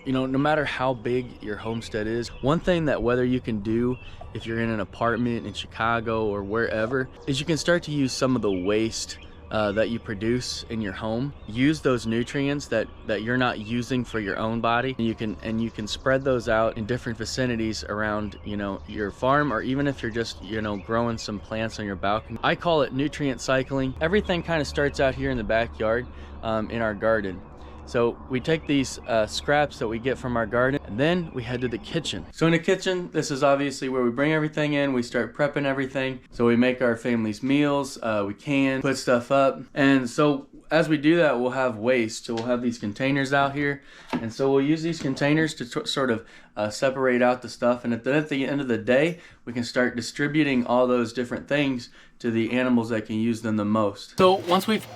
You know, no matter how big your homestead is, one thing that whether you can do if you're in an apartment in Chicago or wherever is you can start to use some of the waste that you produce in your home. Use those nutrients that you're not using for your own body. You can spread those out in different vicinities around, you know, your farm, or even if you're just, you know, growing some plants on your balcony. I call it nutrient cycling. Everything kind of starts out here in the backyard, in our garden. So we take these scraps that we get from our garden, and then we head to the kitchen. So in the kitchen, this is obviously where we bring everything in, we start prepping everything. So we make our family's meals, we can put stuff up. And so as we do that, we'll have waste. So we'll have these containers out here. And so we'll use these containers to sort of separate out the stuff. And then at the end of the day, we can start distributing all those different things to the animals that can use them the most. So once we've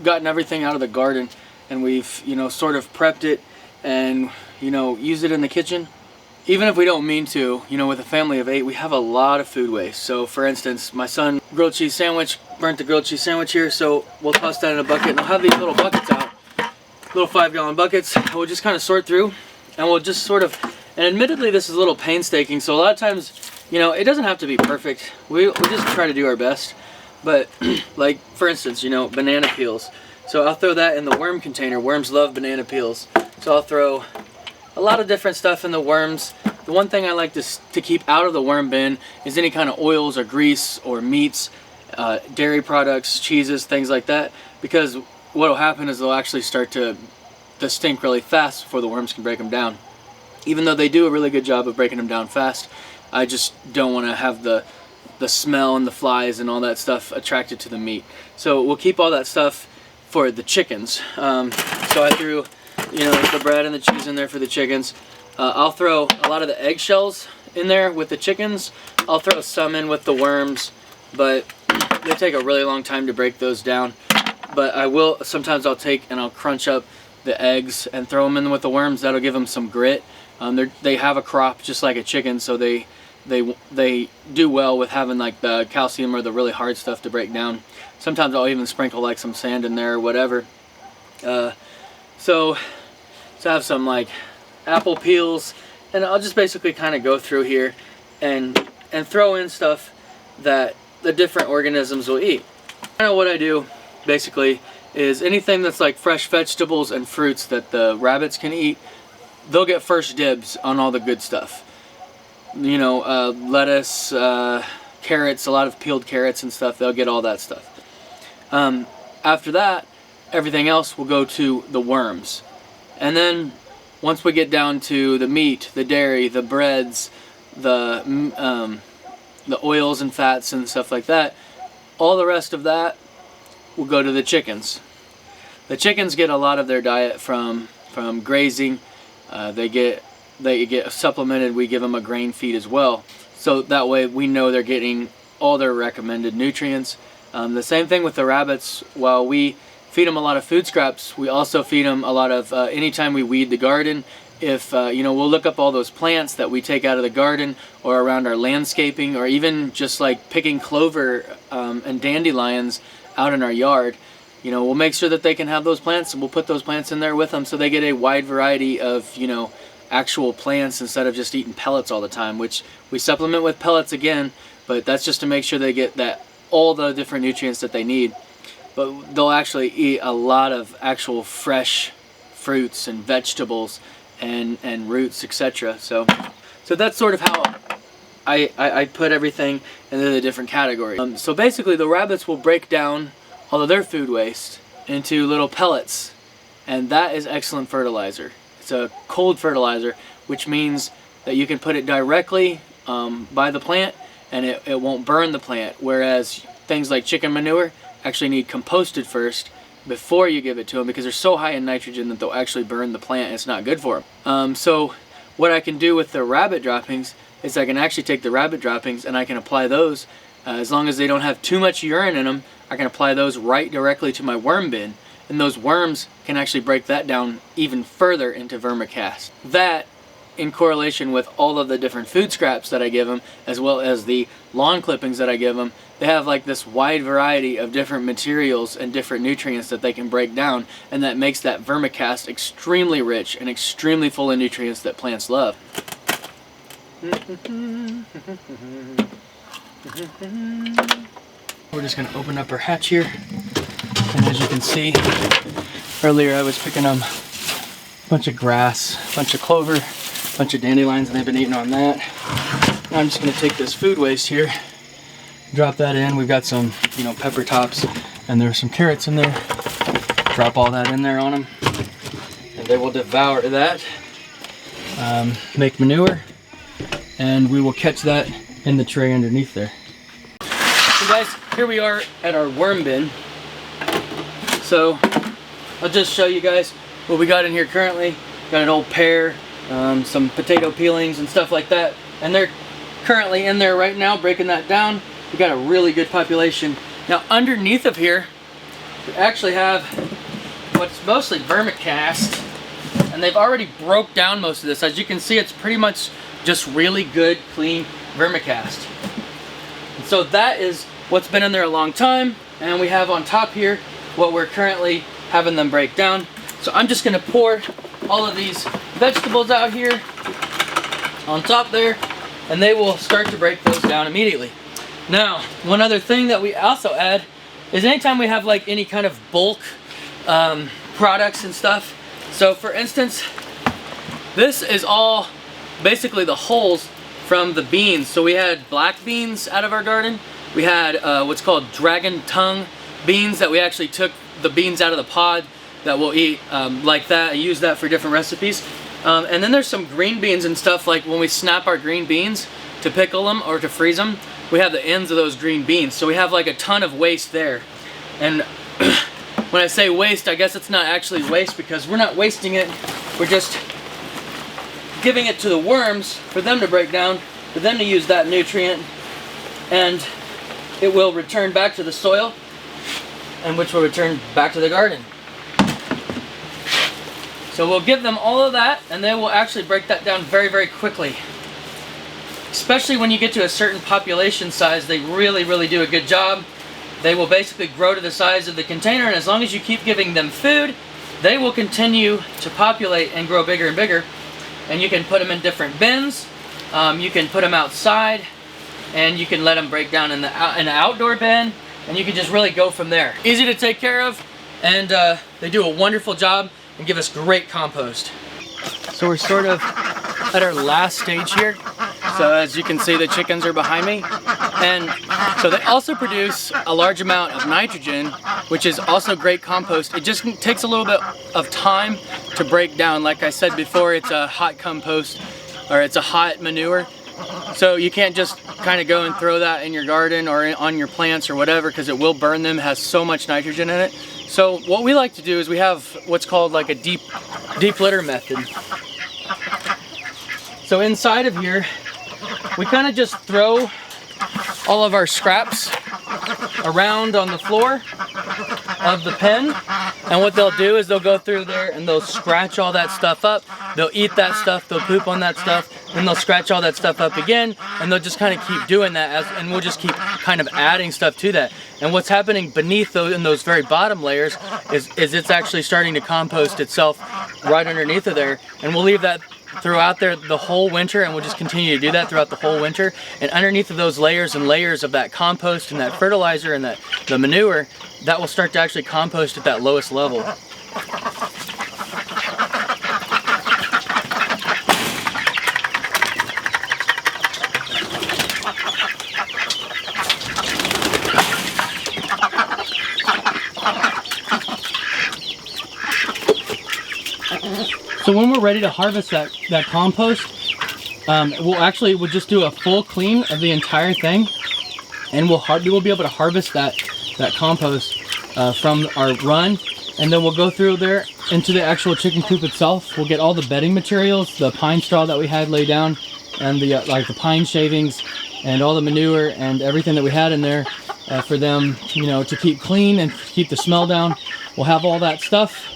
gotten everything out of the garden, and we've, you know, sort of prepped it and, you know, use it in the kitchen, even if we don't mean to, you know, with a family of 8, we have a lot of food waste. So for instance, my son grilled cheese sandwich, burnt the grilled cheese sandwich here, so we'll toss that in a bucket, and I'll have these little buckets out, little 5-gallon buckets. We'll just kind of sort through, and we'll just sort of, and admittedly this is a little painstaking, so a lot of times, you know, it doesn't have to be perfect. We just try to do our best. But like for instance, you know, banana peels. So I'll throw that in the worm container. Worms love banana peels. So I'll throw a lot of different stuff in the worms. The one thing I like to keep out of the worm bin is any kind of oils or grease or meats, dairy products, cheeses, things like that. Because what will happen is they'll actually start to stink really fast before the worms can break them down. Even though they do a really good job of breaking them down fast, I just don't want to have the smell and the flies and all that stuff attracted to the meat. So we'll keep all that stuff for the chickens. So I threw, you know, the bread and the cheese in there for the chickens. I'll throw a lot of the eggshells in there with the chickens. I'll throw some in with the worms, but they take a really long time to break those down. But I will, sometimes I'll take and I'll crunch up the eggs and throw them in with the worms. That'll give them some grit. They have a crop just like a chicken, so they do well with having like the calcium or the really hard stuff to break down. Sometimes I'll even sprinkle like some sand in there or whatever. So have some like apple peels, and I'll just basically kind of go through here and throw in stuff that the different organisms will eat. Kind of what I do basically is anything that's like fresh vegetables and fruits that the rabbits can eat, they'll get first dibs on all the good stuff. You know, lettuce, carrots, a lot of peeled carrots and stuff, they'll get all that stuff. After that, everything else will go to the worms. And then once we get down to the meat, the dairy, the breads, the oils and fats and stuff like that, all the rest of that will go to the chickens. The chickens get a lot of their diet from grazing. They get supplemented. We give them a grain feed as well, so that way we know they're getting all their recommended nutrients. The same thing with the rabbits. While we feed them a lot of food scraps, we also feed them a lot of anytime we weed the garden. If you know, we'll look up all those plants that we take out of the garden or around our landscaping, or even just like picking clover and dandelions out in our yard. You know, we'll make sure that they can have those plants, and we'll put those plants in there with them so they get a wide variety of, you know, actual plants instead of just eating pellets all the time, which we supplement with pellets again, but that's just to make sure they get all the different nutrients that they need. But they'll actually eat a lot of actual fresh fruits and vegetables and roots, etc. So that's sort of how I put everything into the different categories. So basically the rabbits will break down all of their food waste into little pellets, and that is excellent fertilizer. It's a cold fertilizer, which means that you can put it directly by the plant, and it won't burn the plant, whereas things like chicken manure actually need composted first before you give it to them, because they're so high in nitrogen that they'll actually burn the plant, and it's not good for them. So what I can do with the rabbit droppings is I can actually take the rabbit droppings and I can apply those, as long as they don't have too much urine in them, I can apply those right directly to my worm bin, and those worms can actually break that down even further into vermicast. That in correlation with all of the different food scraps that I give them, as well as the lawn clippings that I give them, they have like this wide variety of different materials and different nutrients that they can break down, and that makes that vermicast extremely rich and extremely full of nutrients that plants love. We're just going to open up our hatch here, and as you can see, earlier I was picking them a bunch of grass, a bunch of clover, a bunch of dandelions, and they've been eating on that. Now I'm just going to take this food waste here, drop that in. We've got some, pepper tops, and there's some carrots in there. Drop all that in there on them, and they will devour that, make manure, and we will catch that in the tray underneath there. So guys, here we are at our worm bin. So I'll just show you guys what we got in here currently. Got an old pear, some potato peelings and stuff like that, and they're currently in there right now breaking that down. We got a really good population. Now underneath of here we actually have what's mostly vermicast, and they've already broke down most of this. As you can see, it's pretty much just really good clean vermicast. And so that is what's been in there a long time, and we have on top here what we're currently having them break down. So I'm just going to pour all of these vegetables out here on top there, and they will start to break those down immediately. Now, one other thing that we also add is anytime we have like any kind of bulk products and stuff. So for instance, this is all basically the hulls from the beans. So we had black beans out of our garden. We had what's called dragon tongue beans that we actually took the beans out of the pod that we'll eat like that. I use that for different recipes. And then there's some green beans and stuff, like when we snap our green beans to pickle them or to freeze them, we have the ends of those green beans. So we have like a ton of waste there. And when I say waste, I guess it's not actually waste because we're not wasting it. We're just giving it to the worms for them to break down, for them to use that nutrient, and it will return back to the soil, and which will return back to the garden. So we'll give them all of that, and they will actually break that down very, very quickly. Especially when you get to a certain population size, they really, really do a good job. They will basically grow to the size of the container, and as long as you keep giving them food, they will continue to populate and grow bigger and bigger. And you can put them in different bins. You can put them outside, and you can let them break down in the outdoor bin, and you can just really go from there. Easy to take care of, and they do a wonderful job and give us great compost. So we're sort of at our last stage here. So as you can see, the chickens are behind me, and so they also produce a large amount of nitrogen, which is also great compost. It just takes a little bit of time to break down. Like I said before, it's a hot compost, or it's a hot manure. So you can't just kind of go and throw that in your garden or on your plants or whatever, because it will burn them. It has so much nitrogen in it. So what we like to do is we have what's called like a deep litter method. So inside of here, we kind of just throw all of our scraps around on the floor of the pen, and what they'll do is they'll go through there and they'll scratch all that stuff up. They'll eat that stuff, they'll poop on that stuff, then they'll scratch all that stuff up again, and they'll just kind of keep doing that, and we'll just keep kind of adding stuff to that. And what's happening beneath those, in those very bottom layers, is it's actually starting to compost itself right underneath of there, and we'll leave that throughout there the whole winter, and we'll just continue to do that throughout the whole winter. And underneath of those layers and layers of that compost and that fertilizer and the manure, that will start to actually compost at that lowest level. So when we're ready to harvest that compost, we'll just do a full clean of the entire thing, and we'll be able to harvest that compost from our run, and then we'll go through there into the actual chicken coop itself. We'll get all the bedding materials, the pine straw that we had laid down, and the like the pine shavings, and all the manure and everything that we had in there for them, to keep clean and keep the smell down. We'll have all that stuff.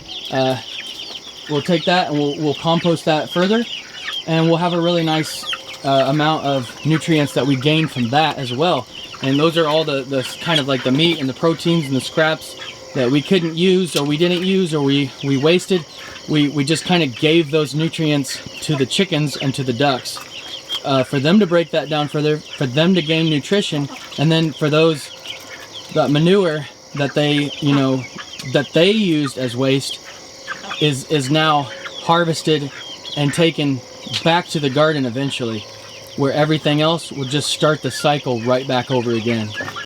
We'll take that and we'll compost that further, and we'll have a really nice amount of nutrients that we gain from that as well. And those are all the kind of like the meat and the proteins and the scraps that we couldn't use, or we didn't use, or we wasted. We just kind of gave those nutrients to the chickens and to the ducks for them to break that down further, for them to gain nutrition, and then for that manure that they, you know, that they used as waste is now harvested and taken back to the garden eventually, where everything else will just start the cycle right back over again.